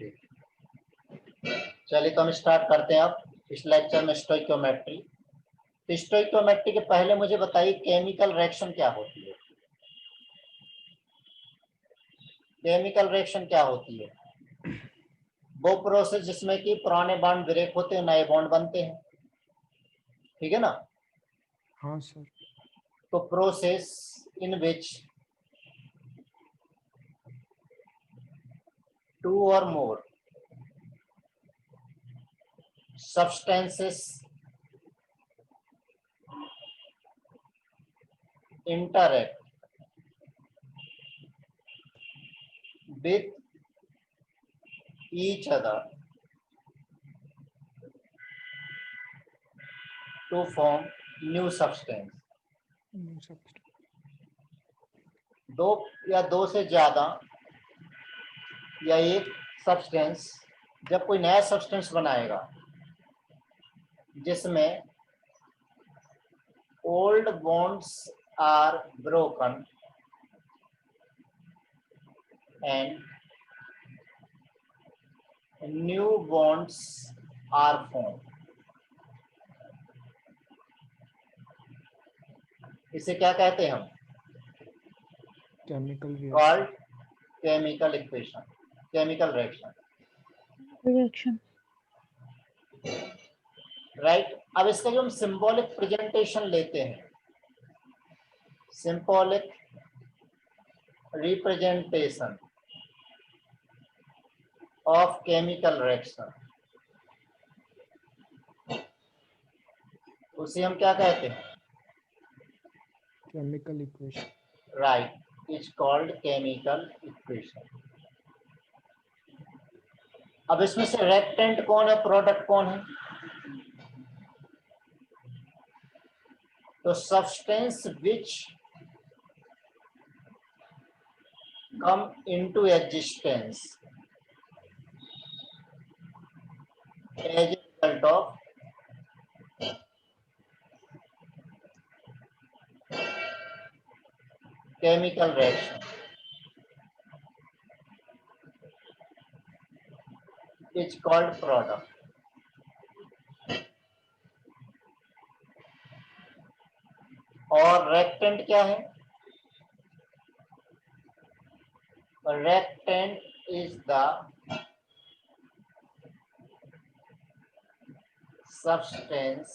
ठीक, चलिए तो हम स्टार्ट करते हैं अब इस लेक्चर में स्टोइकियोमेट्री। तो स्टोइकियोमेट्री के पहले मुझे बताइए केमिकल रिएक्शन क्या होती है। केमिकल रिएक्शन क्या होती है? वो प्रोसेस जिसमें कि पुराने बॉन्ड ब्रेक होते हैं, नए बॉन्ड बनते हैं, ठीक है ना। हाँ सर। तो प्रोसेस इन विच टू और मोर substances interact with each other to form new substance। दो या दो से ज्यादा या एक सब्सटेंस जब कोई नया सब्सटेंस बनाएगा जिसमें old bonds are broken and new bonds are form, इसे क्या कहते हैं हम? Chemical called chemical equation, chemical reaction. Right. अब इसका जो हम सिंबॉलिक प्रेजेंटेशन लेते हैं, symbolic representation of chemical reaction, उसे हम क्या कहते हैं? Chemical equation. Right, is called chemical equation. अब इसमें से रिएक्टेंट कौन है, प्रोडक्ट कौन है? तो substance which come into existence as a result of chemical reaction is called product। और reactant क्या है? Reactant is the substance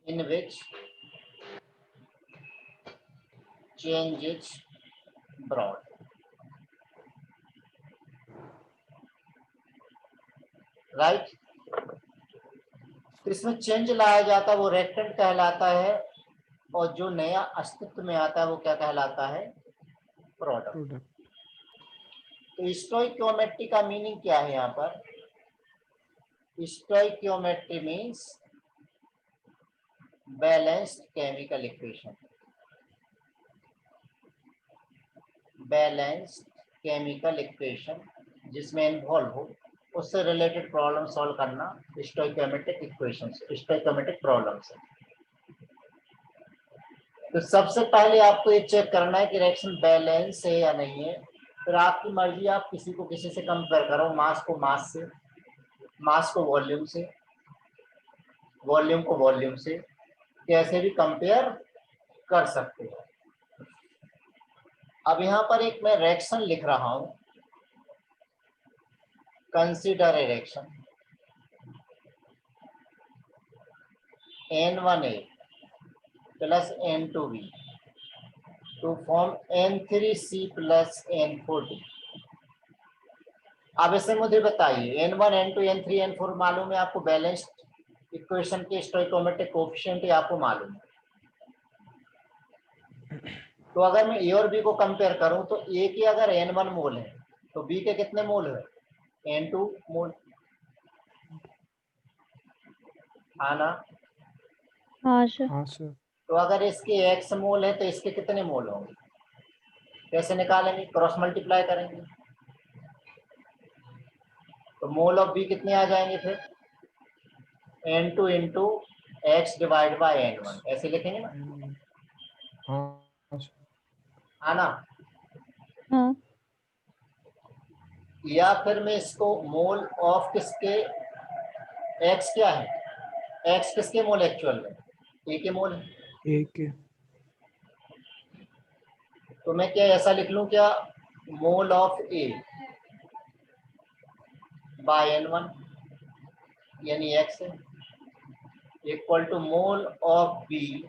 in which change is brought। Right. तो इसमें चेंज लाया जाता है वो रिएक्टेंट कहलाता है, और जो नया अस्तित्व में आता है वो क्या कहलाता है? प्रोडक्ट। तो स्टोइकियोमेट्री का मीनिंग क्या है यहाँ पर? Stoichiometry means balanced chemical equation. Balanced chemical equation जिसमें इन्वॉल्व हो, उससे रिलेटेड प्रॉब्लम सॉल्व करना स्टोइकियोमेट्रिक इक्वेशन, स्टोइकियोमेट्रिक प्रॉब्लम्स है। तो सबसे पहले आपको ये चेक करना है कि रिएक्शन बैलेंस है या नहीं है। फिर आपकी मर्जी, आप किसी को किसी से कंपेयर करो, मास को मास से, मास को वॉल्यूम से, वॉल्यूम को वॉल्यूम से, कैसे भी कंपेयर कर सकते हो। अब यहाँ पर एक मैं रिएक्शन लिख रहा हूं, consider a reaction N1A plus N2B to form N3C plus N4D। अब इसे मुझे बताइए, N1 N2 N3 N4 मालूम है आपको, बैलेंस्ड इक्वेशन के स्टोइकियोमेट्रिक कोएफिशिएंट ही आपको मालूम है। तो अगर मैं ए और बी को कंपेयर करूं तो ए के अगर N1 मोल है तो बी के कितने मोल है? N2 मोल। हाँ ना? हाँ सर। तो अगर इसके x मोल है तो इसके कितने मोल होंगे? कैसे निकालेंगे? क्रॉस मल्टीप्लाई करेंगे तो मोल ऑफ बी कितने आ जाएंगे? फिर N2 into x divide by N1, ऐसे लिखेंगे ना? हाँ हाँ ना? हाँ। या फिर मैं इसको मोल ऑफ किसके, एक्स क्या है, एक्स किसके मोल एक्चुअल में, ए के मोल है, ए के। तो मैं क्या ऐसा लिख लूं क्या, mole of A bye N1 यानी एक्स है, equal to mole of B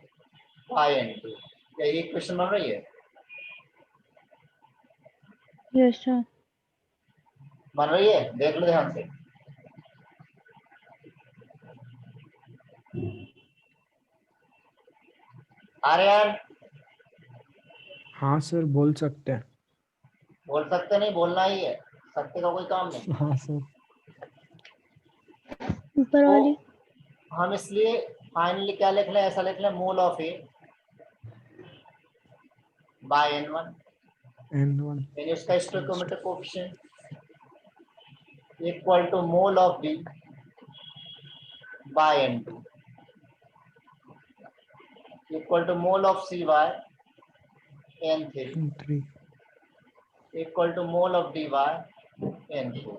by N2। क्या ये क्वेश्चन बन रही है? Yes sir. बन रही है, देख लो ध्यान से। आर्यन हाँ सर, बोल सकते हैं। बोल सकते नहीं, बोलना ही है, सकते का कोई काम नहीं। हाँ सर। ऊपर तो वाली हम इसलिए फाइनली क्या लिख लें, ऐसा लिख लें, mole of A bye N1 N1 यानी उसका stoichiometric coefficient equal to mole of B by N2 equal to mole of C by N3 N3 equal to mole of D by N4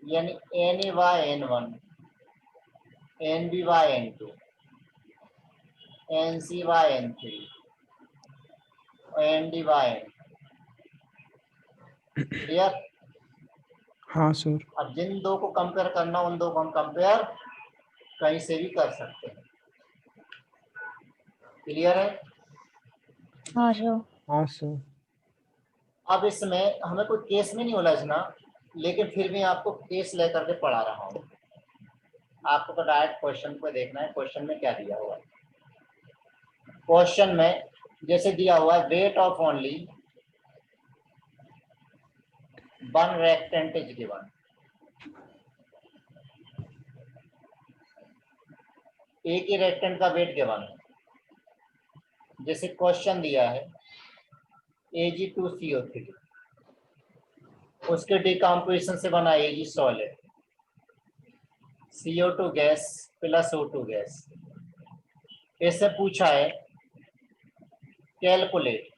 यानी Na by N1 Nb by N2 Nc by N3 और Nd by N। Clear? हाँ sir. अब जिन दो को compare करना उन दो को हम कंपेयर कहीं से भी कर सकते हैं। क्लियर है? हाँ सर। हाँ सर। अब इसमें हमें कोई केस में नहीं उलझना, लेकिन फिर भी आपको केस लेकर के पढ़ा रहा हूँ। आपको तो डायरेक्ट क्वेश्चन को देखना है, क्वेश्चन में क्या दिया हुआ है। क्वेश्चन में जैसे दिया हुआ है weight of only one reactant is given, एक ही रेक्टेंट का वेट गिवन है। जैसे क्वेश्चन दिया है Ag2CO3, उसके डिकम्पोजिशन से बना Ag solid, CO2 gas plus O2 gas. इससे पूछा है calculate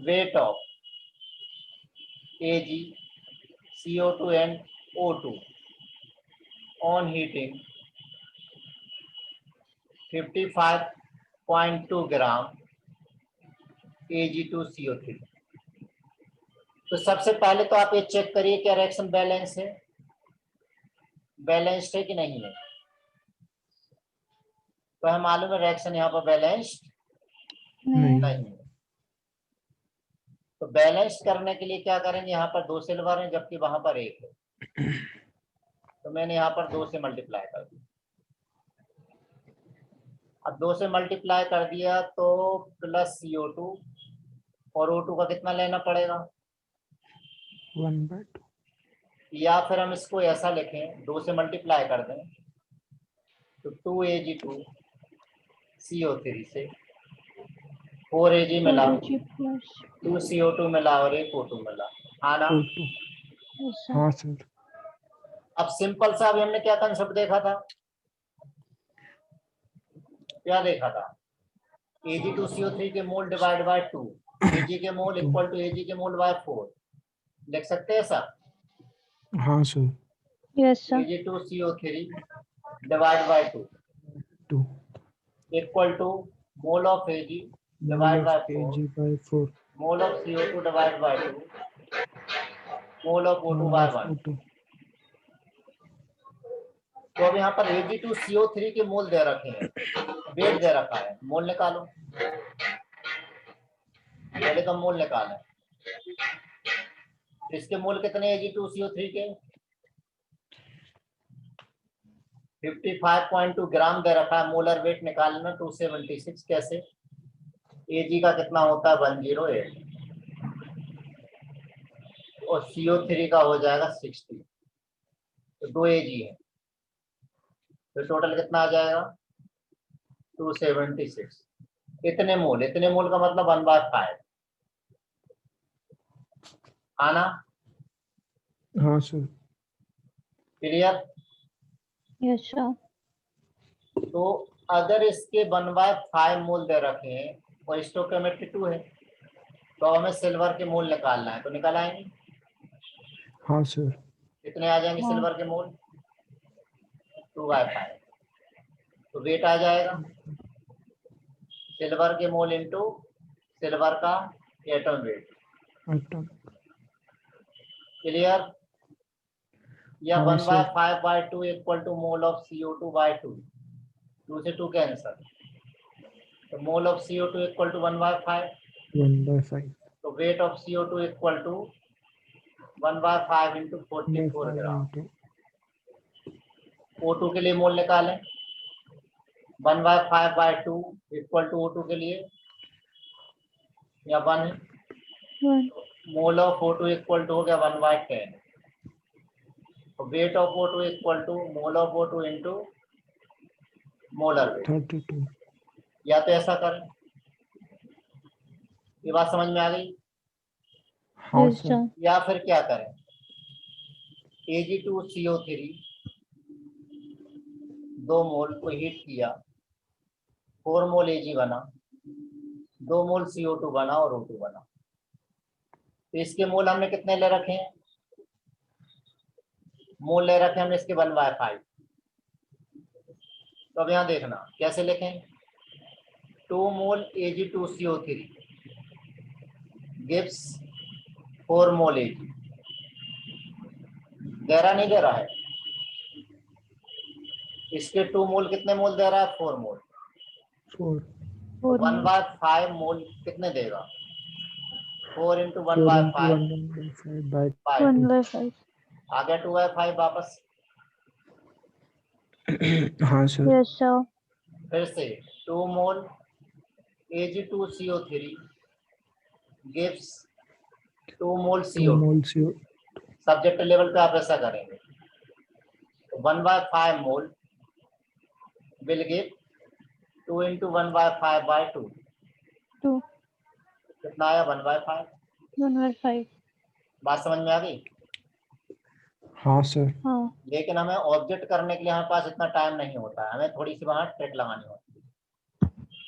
weight of Ag CO2 and O2 on heating 55.2 gram Ag2CO3। तो सबसे पहले तो आप ये चेक करिए क्या रिएक्शन बैलेंस है, बैलेंस्ड है कि नहीं है। तो हमें मालूम है रिएक्शन यहाँ पर बैलेंस्ड नहीं। नहीं है। तो बैलेंस करने के लिए क्या करेंगे, यहाँ पर 2 सिल्वर है जबकि वहां पर 1 है, तो मैंने यहाँ पर 2 से मल्टीप्लाई कर दिया। अब 2 से मल्टीप्लाई कर दिया तो प्लस CO2 और O2 का कितना लेना पड़ेगा, 1/2। या फिर हम इसको ऐसा लिखें 2 से मल्टीप्लाई कर दें तो 2Ag2CO3 से 4Ag मिला, 2CO2 मिला और 1 O2 मिला। आना O2। हाँ सर। अब सिंपल सा अभी हमने क्या कंसेप्ट देखा था, क्या देखा था, Ag2CO3 के मोल डिवाइड बाय 2, Ag के मोल इक्वल टू Ag के मोल बाय 4। लिख सकते हैं ऐसा? हाँ sir. Yes sir. Ag2CO3 divide by 2 equal to mole of Ag divide by 4 mole of CO2 divide by 2 mole of O2 by 1। तो अब यहाँ पर Ag2CO3 के मोल दे रखे हैं, वेट दे रखा है, मोल निकालो। पहले तो मोल निकालें, इसके मोल कितने Ag2CO3 के 55.2 ग्राम दे रखा है। मोलर वेट निकालना 276, कैसे, Ag का कितना होता है 108 और CO3 का हो जाएगा 60, तो 2 Ag है, तो टोटल कितना आ जाएगा 276। इतने मोल का मतलब 1/5 आना। हाँ सर। क्लियर? Yes sir. तो अगर इसके 1/5 मोल दे रखे हैं और स्टोइकियोमेट्री 2 है, तो हमें सिल्वर के मोल निकालना है, तो निकल आएंगे। हाँ सर। कितने आ जाएंगे हाँ। सिल्वर के मोल? 2/5। तो वेट आ जाएगा सिल्वर के मोल इंटू सिल्वर का एटम वेट। एटम। क्लियर? या हाँ 1/5/2 equal to mole of CO2/2। 2 से 2 कैंसर, तो मोल ऑफ CO2 इक्वल टू 1/5। 1/5 तो weight of CO2 equal to 1/5 into 44 1/5 gram. into O2 के लिए मोल निकालें। 1/5/2 इक्वल टू O2 के लिए या 1 1 मोल ऑफ O2 इक्वल टू हो गया 1/10। तो weight of O2 equal to mole of O2 into molar weight. 32। या तो ऐसा करें, ये बात समझ में आ गई? हाँ yes सर। sir, या फिर क्या करें, Ag2CO3 2 मोल को हीट किया, 4 मोल Ag बना, 2 मोल CO2 बना और O2 बना। तो इसके मोल हमने कितने ले रखे हैं? मोल ले रखे हमने इसके 1/5। तो अब यहाँ देखना कैसे लिखें। 2 मोल Ag2CO3 गिव्स 4 मोल Ag। दे रहा नहीं दे रहा है? इसके 2 मोल कितने मोल दे रहा है? 4 मोल। 4 4 1/5 मोल कितने देगा? 4 इंटू 4 into 1/5 1/5/2 1/5 आ गया 2/5 वापस। हाँ सर। yes sir, फिर से 2 मोल Ag2CO3 गिव्स 2 मोल 2 CO2। mole CO subject level पे आप ऐसा करेंगे, तो 1/5 मोल विल गिव 2 इंटू 1/5/2। 2 कितना आया? 1/5। 1/5 बात समझ में आ गई? हाँ सर। हाँ लेकिन हमें ऑब्जेक्ट करने के लिए हमारे पास इतना टाइम नहीं होता है, हमें थोड़ी सी वहां ट्रिक लगानी होती है।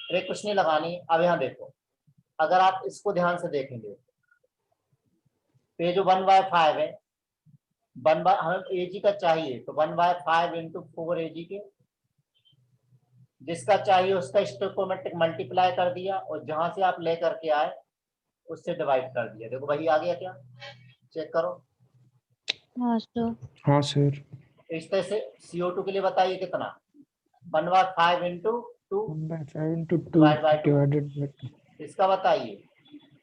ट्रिक कुछ नहीं लगानी। अब यहाँ देखो, अगर आप इसको ध्यान से देखेंगे तो ये जो 1/5 है, हमें Ag का चाहिए, तो 1/5 इंटू 4 Ag के, जिसका चाहिए उसका स्टोइकोमेट्रिक मल्टीप्लाई कर दिया और जहां से आप लेकर के आए उससे डिवाइड कर दिया। देखो वही आ गया क्या? चेक करो। हाँ sir, हाँ सर। इस तरह से CO2 के लिए बताइए कितना? 1/5 into 2 1/5 into 2 divide by 2। divided by 2 इसका बताइए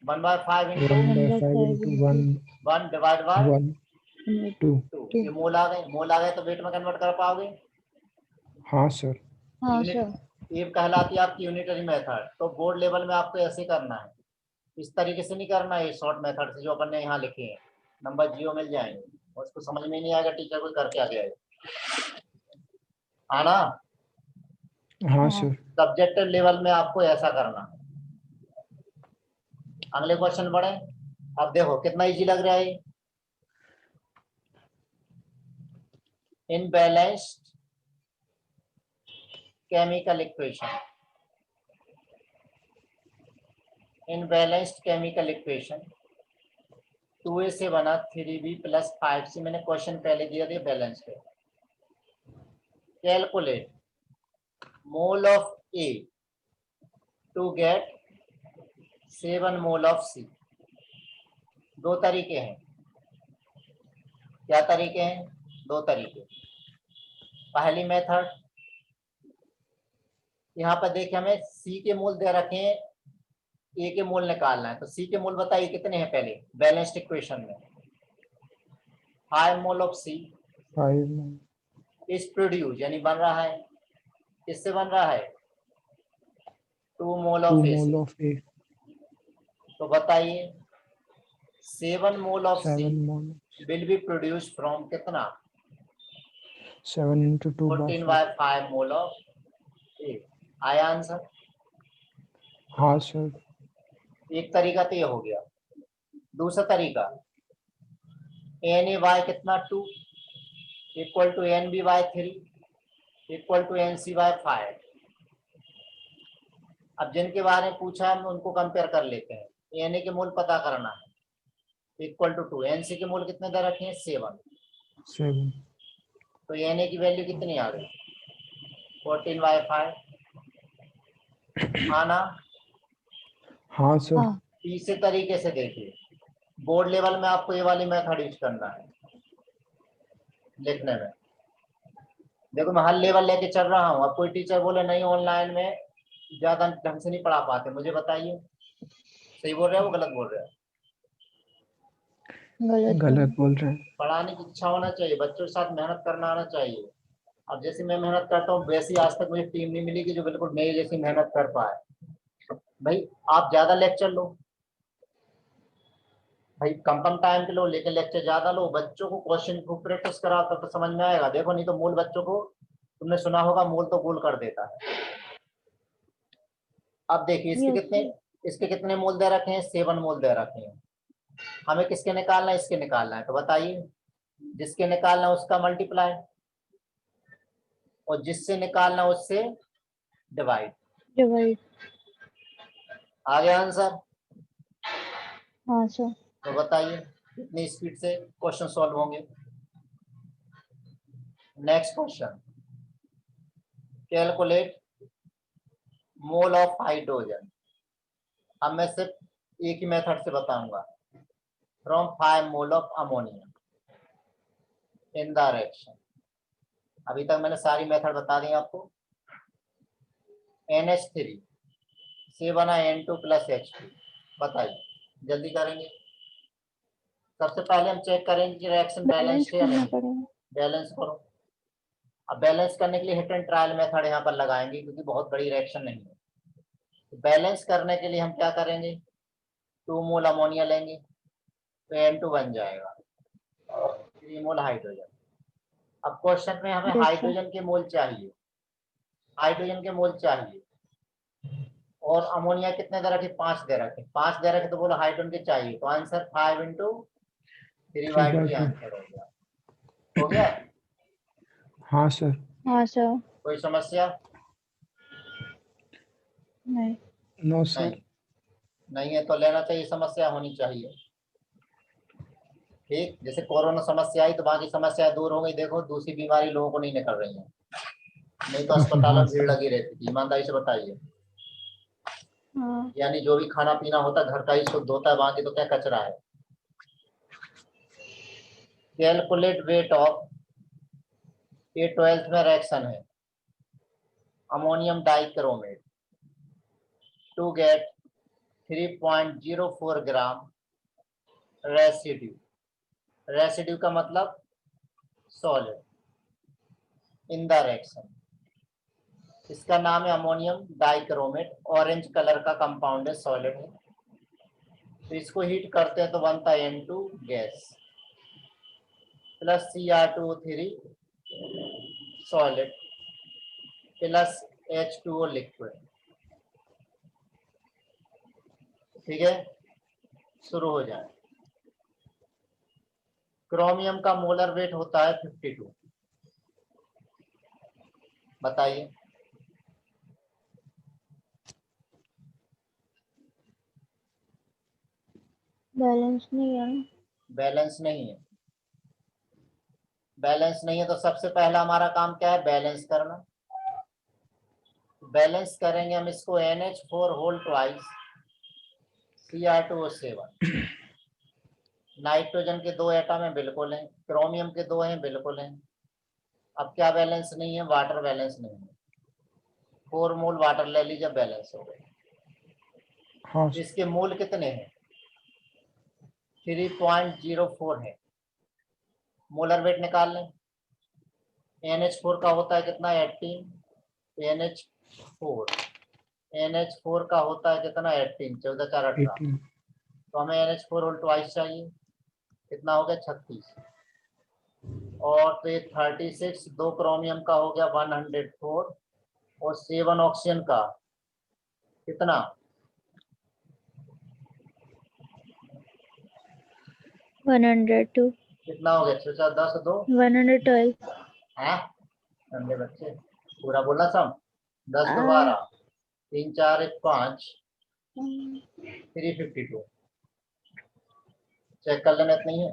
1/5 इंटू 1/5 into 1 1 डिवाइड बाय 1 2 2। ये मोल आ गए, मोल आ गए तो वेट में कन्वर्ट कर पाओगे? हाँ सर। हाँ यूनिट sir, ये कहलाती है आपकी यूनिटरी मेथड। तो बोर्ड लेवल में आपको ऐसे करना है, इस तरीके से नहीं करना है शॉर्ट मेथड से जो अपन ने यहाँ लिखे हैं। नंबर 0 मिल जाएंगे और उसको समझ में नहीं आएगा, टीचर को करके आ जाएगा। आना हाँ हाँ सर। सब्जेक्टिव लेवल में आपको ऐसा करना है। अगले क्वेश्चन बढ़े। अब देखो कितना इजी लग रहा है। इन बैलेंस्ड केमिकल इक्वेशन, इन बैलेंस्ड केमिकल इक्वेशन 2a से बना 3b प्लस 5c। मैंने क्वेश्चन पहले दिया था बैलेंस पे। Calculate mole of A to get 7 mole of C। दो तरीके हैं। क्या तरीके हैं? दो तरीके। पहली मेथड, यहाँ पर देखिए हमें C के मोल दे रखे हैं, A के मोल निकालना है। तो C के मोल बताइए कितने हैं पहले बैलेंस्ड इक्वेशन में? 5 मोल of C 5 mole is produce, यानी बन रहा है, किससे बन रहा है? 2 मोल 2 ऑफ A mole से। of A तो बताइए 7 mole of C 7 mole will be produce from कितना? 7 into 2/4। 14/5 mole of A। आया आंसर? हाँ सर। एक तरीका तो ये हो गया। दूसरा तरीका, Na कितना 2 equal to Nb/3 equal to Nc/5। अब जिनके बारे में पूछा हम उनको कंपेयर कर लेते हैं। Na के मूल पता करना है, इक्वल टू 2। Nc के मूल कितने दे रखे हैं? 7। 7 तो Na की वैल्यू कितनी आ गई? 14/5। आना हाँ सर। हाँ तीसरे तरीके से देखिए, बोर्ड लेवल में आपको ये वाली मेथड यूज करना है लिखने में। देखो मैं हर लेवल लेके चल रहा हूँ। अब कोई टीचर बोले नहीं ऑनलाइन में ज्यादा ढंग से नहीं पढ़ा पाते, मुझे बताइए सही बोल रहे हो गलत बोल रहे हो? गलत बोल रहे हैं। पढ़ाने की इच्छा होना चाहिए, बच्चों के साथ मेहनत करना आना चाहिए। अब जैसे मैं मेहनत करता हूँ वैसी आज तक मुझे टीम नहीं मिली कि जो बिल्कुल मेरी जैसी मेहनत कर पाए। भाई आप ज्यादा लेक्चर लो, भाई कम कम टाइम पे लो, लेकिन लेक्चर ज्यादा लो। बच्चों को क्वेश्चन को प्रैक्टिस कराओ तब तो समझ में आएगा। देखो नहीं तो मूल बच्चों को, तुमने सुना होगा मूल तो गोल कर देता है। अब देखिए इसके कितने मूल दे रखे हैं? 7 मूल दे रखे हैं। हमें किसके निकालना है? इसके निकालना है। तो बताइए, जिसके निकालना है उसका मल्टीप्लाई और जिससे निकालना है उससे डिवाइड। डिवाइड। आ गया आंसर? हाँ सर। तो बताइए कितनी स्पीड से क्वेश्चन सॉल्व होंगे। Next question, calculate mole of hydrogen. अब मैं सिर्फ एक ही मेथड से बताऊंगा, from 5 mole of ammonia in the reaction. अभी तक मैंने सारी मेथड बता दी आपको। NH3 से बना N2 + H2। बताइए जल्दी करेंगे। सबसे पहले हम चेक करेंगे कि रिएक्शन बैलेंस है या करना नहीं। पड़ेगा। बैलेंस करो। अब बैलेंस करने के लिए हिट एंड ट्रायल मेथड यहाँ पर लगाएंगे क्योंकि बहुत बड़ी रिएक्शन नहीं है। तो बैलेंस करने के लिए हम क्या करेंगे, 2 मोल अमोनिया लेंगे तो N2 बन जाएगा और 3 मोल हाइड्रोजन। अब क्वेश्चन में हमें यस सर। हाइड्रोजन के मोल चाहिए, हाइड्रोजन के मोल चाहिए। और अमोनिया कितने दे रखे? 5 दे रखे। 5 दे रखे तो बोलो हाइड्रोजन के चाहिए, तो आंसर 5 × 3/2 3/2। आंसर हो गया। हो गया? हाँ सर। हाँ सर। कोई समस्या? नहीं। नो नहीं सर। नहीं है तो लेना चाहिए, समस्या होनी चाहिए। ठीक, जैसे कोरोना समस्या आई तो बाकी समस्या दूर हो गई। देखो दूसरी बीमारी लोगों को नहीं निकल रही है, नहीं तो अस्पतालों हाँ में भीड़ सर। लगी रहती थी। ईमानदारी से बताइए, हाँ यानी जो भी खाना पीना होता है घर का ही शुद्ध होता है, बाकी तो क्या कचरा है। कैलकुलेट वेट ऑफ, ये 12th में रिएक्शन है, ammonium dichromate to get 3.04 gram residue. Residue का मतलब सॉलिड इन द रिएक्शन। इसका नाम है अमोनियम डाइक्रोमेट, ऑरेंज कलर का कंपाउंड है, सॉलिड है। तो इसको हीट करते हैं तो बनता है N2 gas plus Cr2O3 solid plus H2O liquid. ठीक है, शुरू हो जाए। क्रोमियम का मोलर वेट होता है 52। बताइए बैलेंस नहीं है। बैलेंस नहीं है। बैलेंस नहीं है तो सबसे पहला हमारा काम क्या है? बैलेंस करना। बैलेंस करेंगे हम इसको NH4 whole twice Cr2O7। Nitrogen के 2 एटम हैं, बिल्कुल हैं। क्रोमियम के 2 हैं, बिल्कुल हैं। अब क्या बैलेंस नहीं है? वाटर बैलेंस नहीं है। 4 मोल वाटर ले लीजिए, बैलेंस हो गए। हाँ सर। इसके मोल कितने हैं? 3.04 है। मोलर वेट निकाल लें। NH4 का होता है कितना? 18। NH4 का होता है कितना? 18। 14 4 18। 18। तो हमें NH4 होल ट्वाइस चाहिए, कितना हो गया? 36। और तो ये 36, 2 क्रोमियम का हो गया 104 और 7 ऑक्सीजन का कितना? 102। कितना हो गया? 6 10 2 112। है। ठंडे बच्चे पूरा बोलना सब। 10 2 12, 3 4 1 5, 352 चेक कर लेना, इतनी है।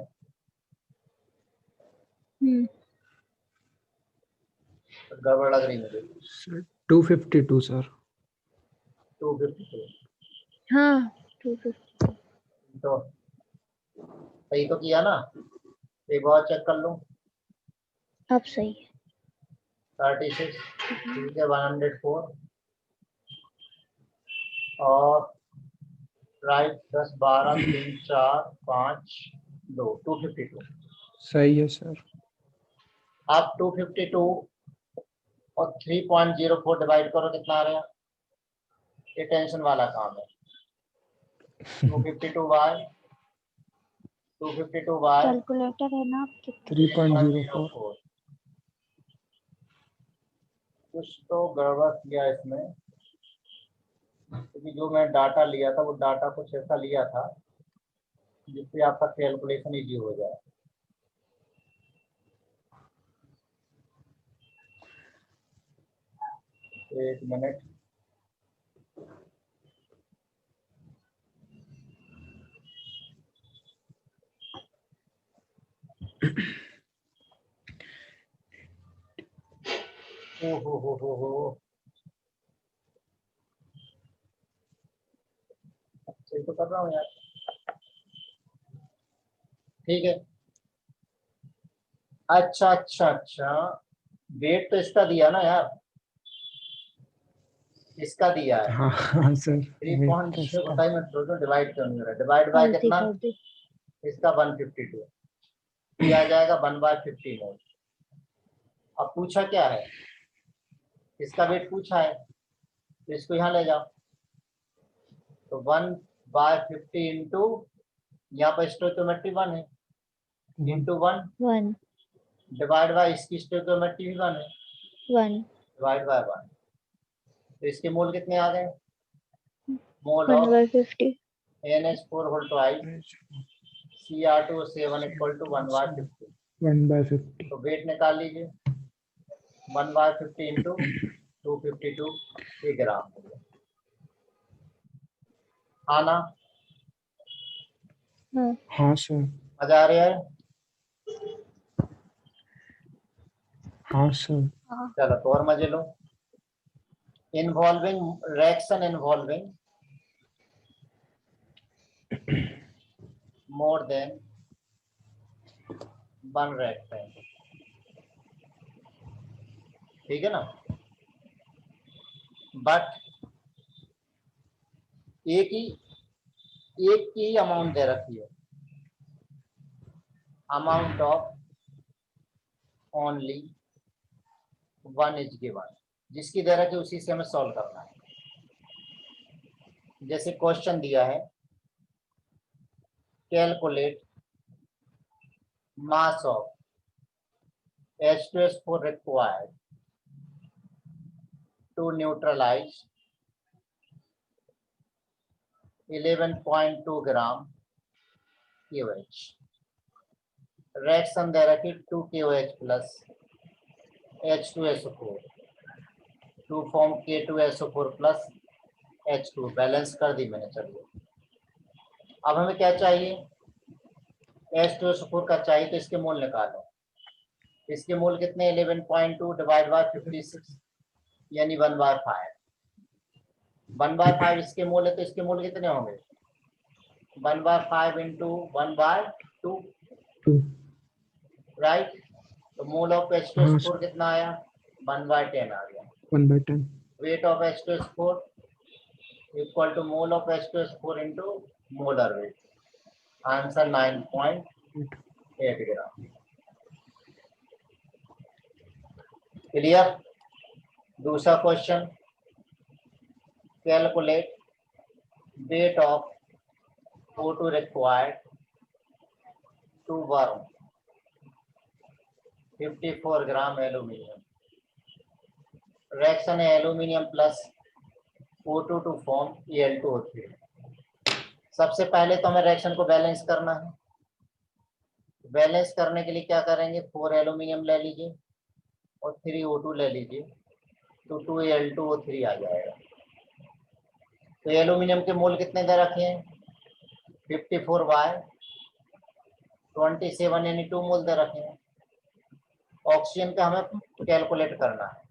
गड़बड़ लग रही मुझे। Sir 252 sir. 252 हाँ 250। तो सही तो किया ना, एक बार चेक कर लो। अब सही है। 36 ठीक है, 104 और राइट 10 12 3 4 5 2 252। सही है सर। आप 252 और 3.04 डिवाइड करो, कितना आ रहा है? ये टेंशन वाला काम है। 252 बाय कैलकुलेटर है ना आपके पास? 3.04। कुछ तो गड़बड़ किया इसमें, क्योंकि जो मैं डाटा लिया था वो डाटा कुछ ऐसा लिया था जिससे आपका कैलकुलेशन इजी हो जाए। एक मिनट, हो सही तो कर रहा हूँ यार। ठीक है, अच्छा अच्छा अच्छा, वेट तो इसका दिया ना यार, इसका दिया है। हाँ हाँ सर। 3.0 बताइए, मैं दो डिवाइड क्यों नहीं हो रहा? डिवाइड बाय गलती कितना? कर दी। इसका 152, ये आ जाएगा 1/15। अब पूछा क्या है, इसका वेट पूछा है, तो इसको यहाँ ले जाओ। तो 1/50 इंटू, यहाँ पर स्टोइकोमेट्री 1 है, इंटू 1 1 डिवाइड बाय इसकी स्टोइकोमेट्री भी 1 है, 1 डिवाइड बाय 1। तो इसके मोल कितने आ गए? Mole 1 of by 50। NH4 whole twice Cr2O7 equal to 1/50। 1/50। तो वेट निकाल लीजिए, 1/50 इंटू 252 ग्राम। हाँ ना, हाँ हाँ सर। मजा आ रहा है? हाँ सर। चलो तो और मजे लो। Involving reaction involving more than 1 reactant, ठीक है ना। बट एक ही अमाउंट दे रखी है, amount of only 1 is given, जिसकी दे रखी उसी से हमें सॉल्व करना है। जैसे क्वेश्चन दिया है, calculate mass of H2S4 required to neutralize 11.2 gram KOH। Reaction दे रखी 2 KOH plus H2SO4 to form K2SO4 plus H2। Balance कर दी मैंने। चलिए अब हमें क्या चाहिए? H2SO4 का चाहिए, तो इसके मोल निकालो। इसके मोल कितने? 11.2 डिवाइड बाय 56 यानी 1/5। 1/5 इसके मोल है, तो इसके मोल कितने होंगे? 1/5 इंटू 1/2, 2। राइट। तो मोल ऑफ हाँ H2SO4 सर। कितना आया? 1/10 आ गया। 1/10। Weight of H2SO4 equal to mole of H2SO4 into molar weight. Answer 9.8 gram. Clear? दूसरा question, calculate weight of O2 required to burn 54 gram aluminium. रिएक्शन है aluminium plus O2 to form Al2O3। सबसे पहले तो हमें रिएक्शन को balance करना है। बैलेंस करने के लिए क्या करेंगे? 4 एल्यूमिनियम ले लीजिए और 3 O2 ले लीजिए, तो 2Al2O3 आ जाएगा। तो एल्यूमिनियम के मोल कितने दे रखे हैं 54/27 यानी 2 मोल दे रखे हैं। ऑक्सीजन का हमें कैलकुलेट करना है,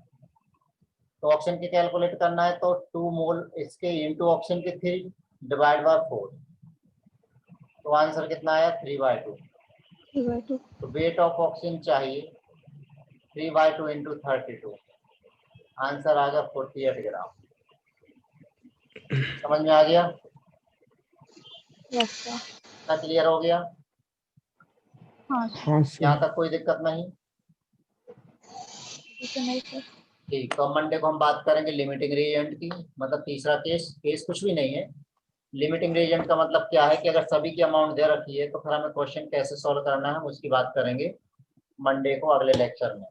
तो ऑक्सीजन की कैलकुलेट करना है तो 2 मोल इसके इंटू ऑक्सीजन के 3 डिवाइड बाय 4, तो आंसर कितना आया 3/2। 3/2। तो वेट ऑफ ऑक्सीजन चाहिए 3/2 इंटू 32, आंसर आ गया 48 ग्राम। समझ में आ गया? Yes sir. क्या क्लियर हो गया? हाँ सर। हाँ सर। यहाँ तक कोई दिक्कत नहीं? ठीक है नहीं सर। ठीक, तो मंडे को हम बात करेंगे लिमिटिंग रिएजेंट की, मतलब तीसरा केस कुछ भी नहीं है। लिमिटिंग रिएजेंट का मतलब क्या है कि अगर सभी की अमाउंट दे रखी है तो फिर हमें क्वेश्चन कैसे सॉल्व करना है उसकी बात करेंगे मंडे को अगले लेक्चर में,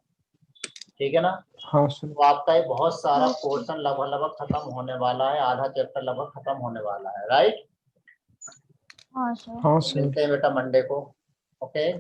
ठीक है ना? हाँ सर। तो आपका ये बहुत सारा हाँ, पोर्शन लगभग खत्म होने वाला है, आधा चैप्टर लगभग खत्म होने वाला है, राइट? हाँ सर। हाँ तो सर। मिलते हैं बेटा मंडे को, ओके।